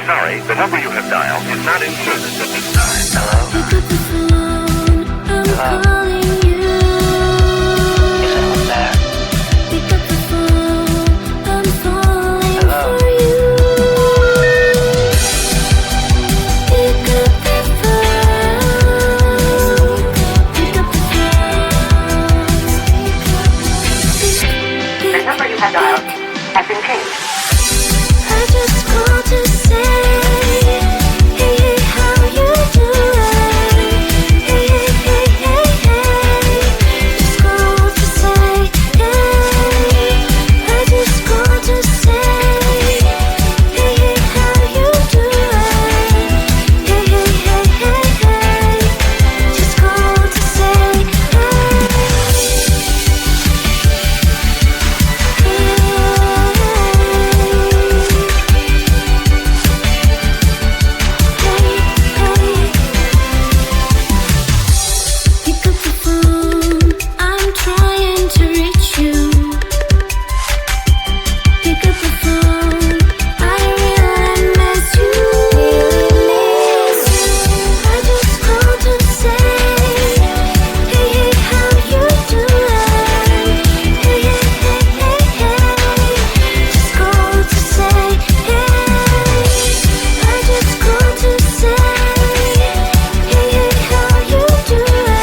sorry, the number you have dialed is not in service at this time. Hello? Pick up the phone, I'm calling you. Is anyone there? Pick up the phone, I'm falling for you. Pick up the phone, pick up the phone. The number you have dialed has been changed. I just called to say, hey, hey, how you doing? Hey, hey, hey, hey, hey. Just called to say, hey. I just called to say, hey, hey, how you doing? Hey, hey, hey, hey, hey. Just called to say, pick up the phone, I'm trying to reach you. Pick up the phone, I really miss you. I just called to say, hey, hey, how you doing? Hey, hey, hey, hey, hey. Just called to say, hey. I just called to say, hey, hey, how you doing?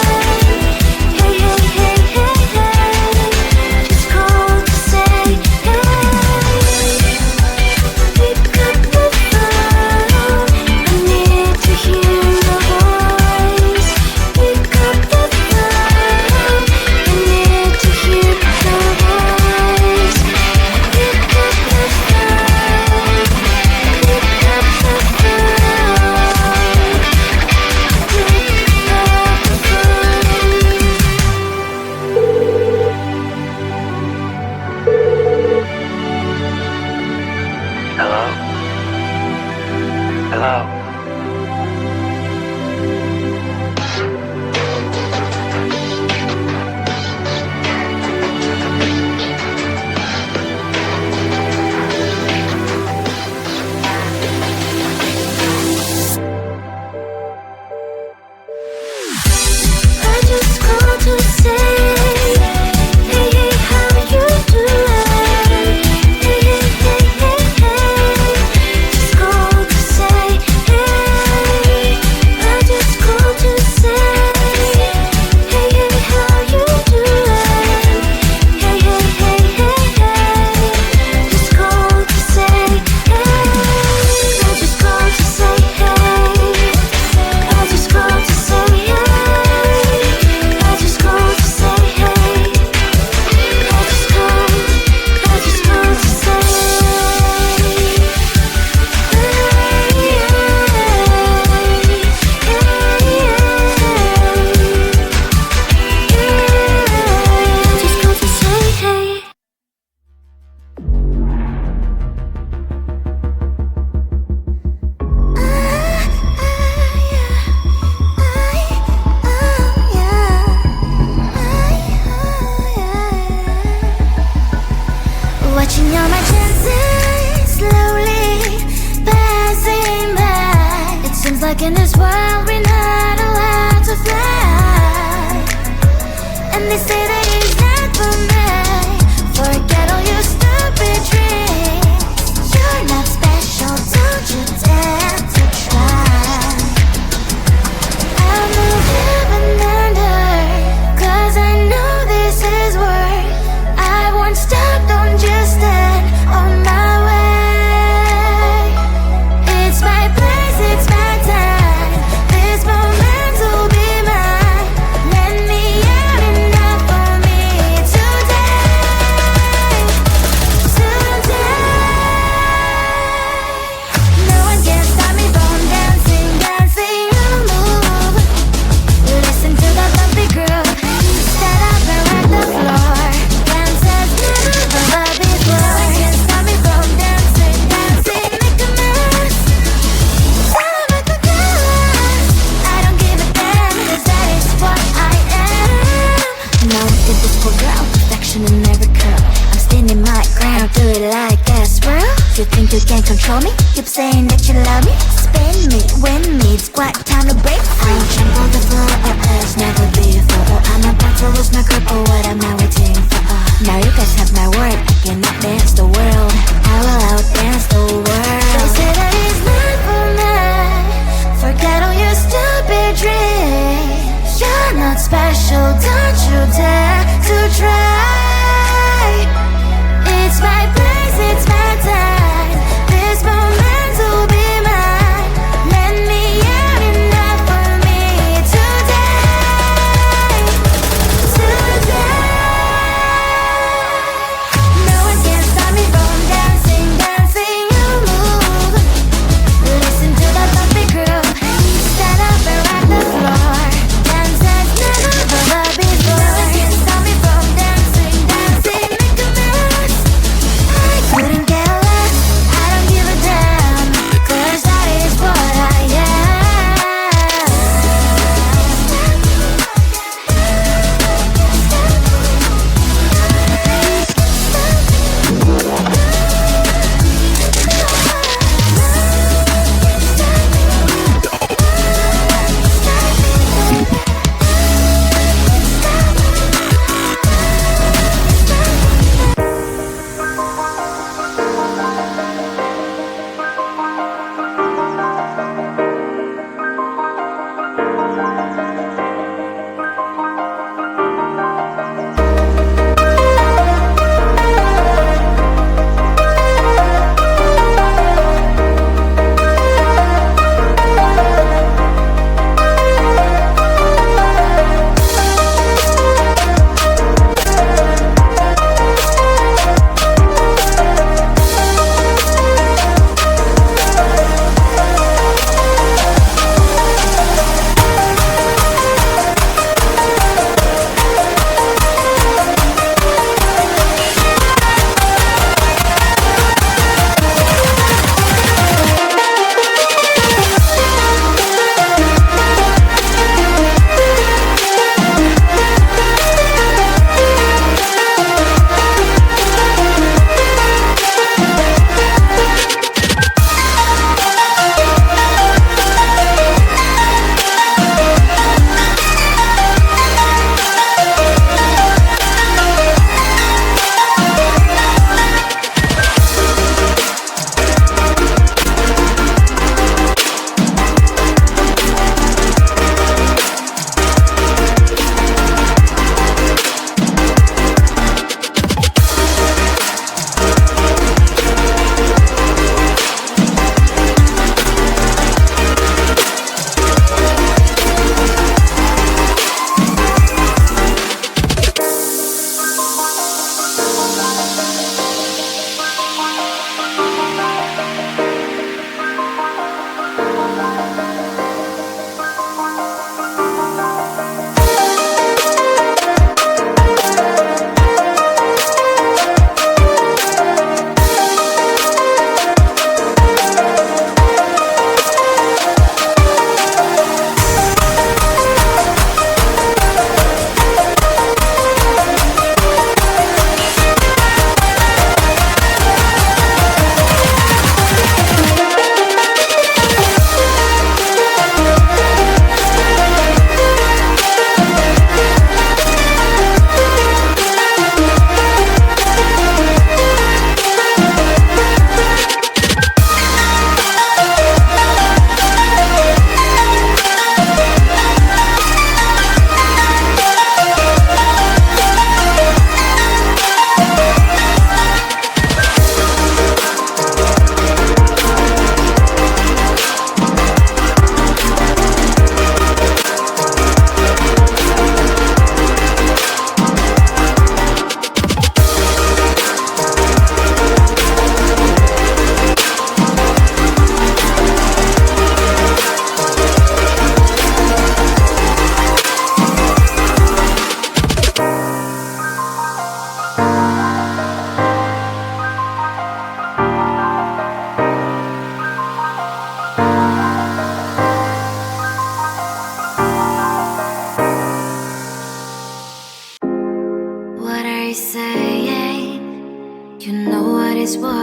Hey, hey, hey, hey, hey. Just called to say, hey. Pick up the phone, I need to hear your voice. Pick up the phone, I need to hear your voice. Pick up the phone, pick up the phone, Hello? Hello? I just called to say, hey, hey, how you doing? Hey, hey, hey, hey, hey. Just called to say, hey. I just called to say, hey, hey, how you doing? Hey, hey, hey, hey, hey. Just called to say, hey. I just called to say, hey. I just called to say, hey. I just called to say, hey. I just called to say, I just called to say, hey. Watching all my chances slowly passing by. It seems like in this world we're not allowed to fly. And they say that it's not for me. Forget all your stupid dreams. You're not special, don't you dare to try. I'll move heaven and earth, 'cause I know this is worth. I won't stop, don't just stand on my way. It's my place, it's my time. This moment will be mine. Let me out and out for think you can control me? Keep saying that you love me, spin me, win me, it's quite time to break free. I'll trample the floor as never before. I'm about to lose my grip, oh what am I waiting for? Now you guys have my word, I cannot dance the world, I will outdance the world. They say that it's not for me, forget all your stupid dreams. You're not special, don't you dare to try. It's my place, it's my time, this moment will be mine. Let me out enough for me today. No one can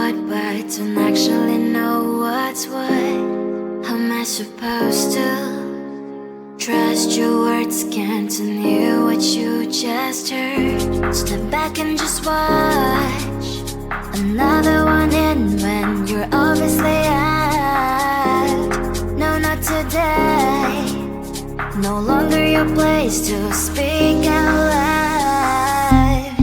what, but don't actually know what's what. How am I supposed to trust your words? Can't hear what you just heard. Step back and just watch another one in when you're obviously out. No, not today. No longer your place to speak out loud.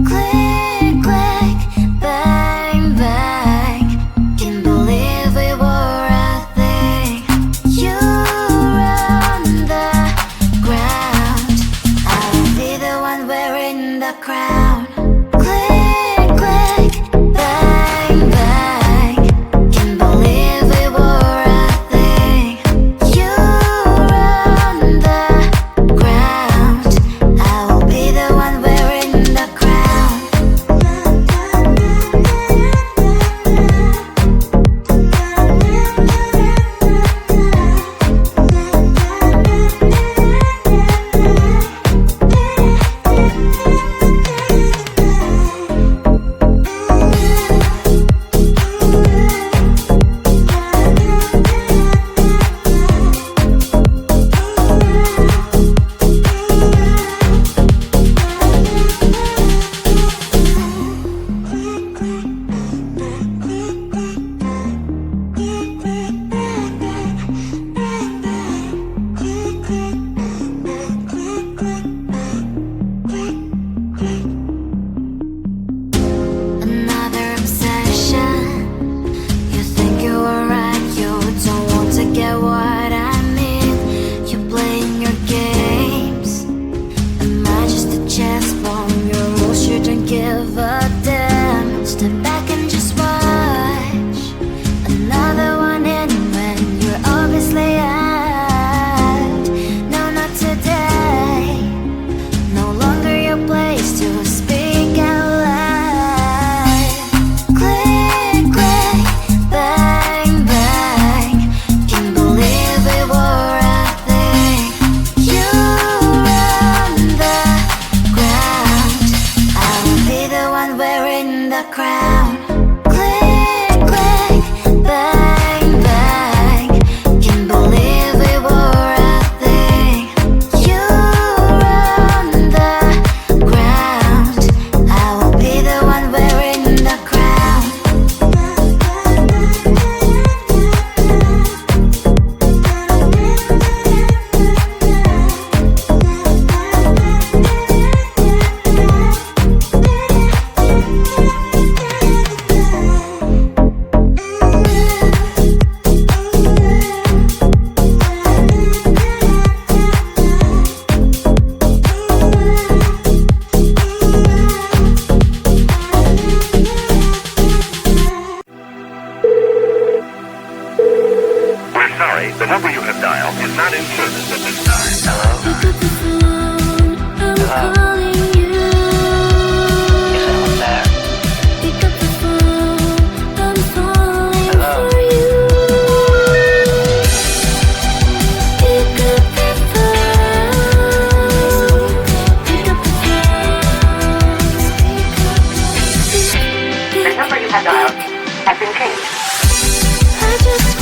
Click, click, bang, bang. Can't believe we were a thing. You run the ground. I'll be the one wearing the crown. Click, click, bang, bang. Can't believe we were a thing. You run the ground. I will be the one wearing the crown. Another obsession. You think you are right, you don't want to get what I mean. You playing your games. Am I just a chess pawn? Your rules you don't give a damn. Step back and just watch another one in when you're obviously out. No, not today. No longer your place to speak out loud. Click, click, bang, bang. Can't believe we were a thing. You run the ground. I will be the one wearing the crown. Click, click, bang, bang. Can't believe we were a thing. You run the ground. I will be the one wearing the crown. We're sorry, the number you have dialed is not in service at this time. Hello? Pick up the phone, I'm calling you. Is anyone there? Pick up the phone, I'm falling Hello? for you. Pick up the phone, pick up the phone. The number you have dialed has been changed. I just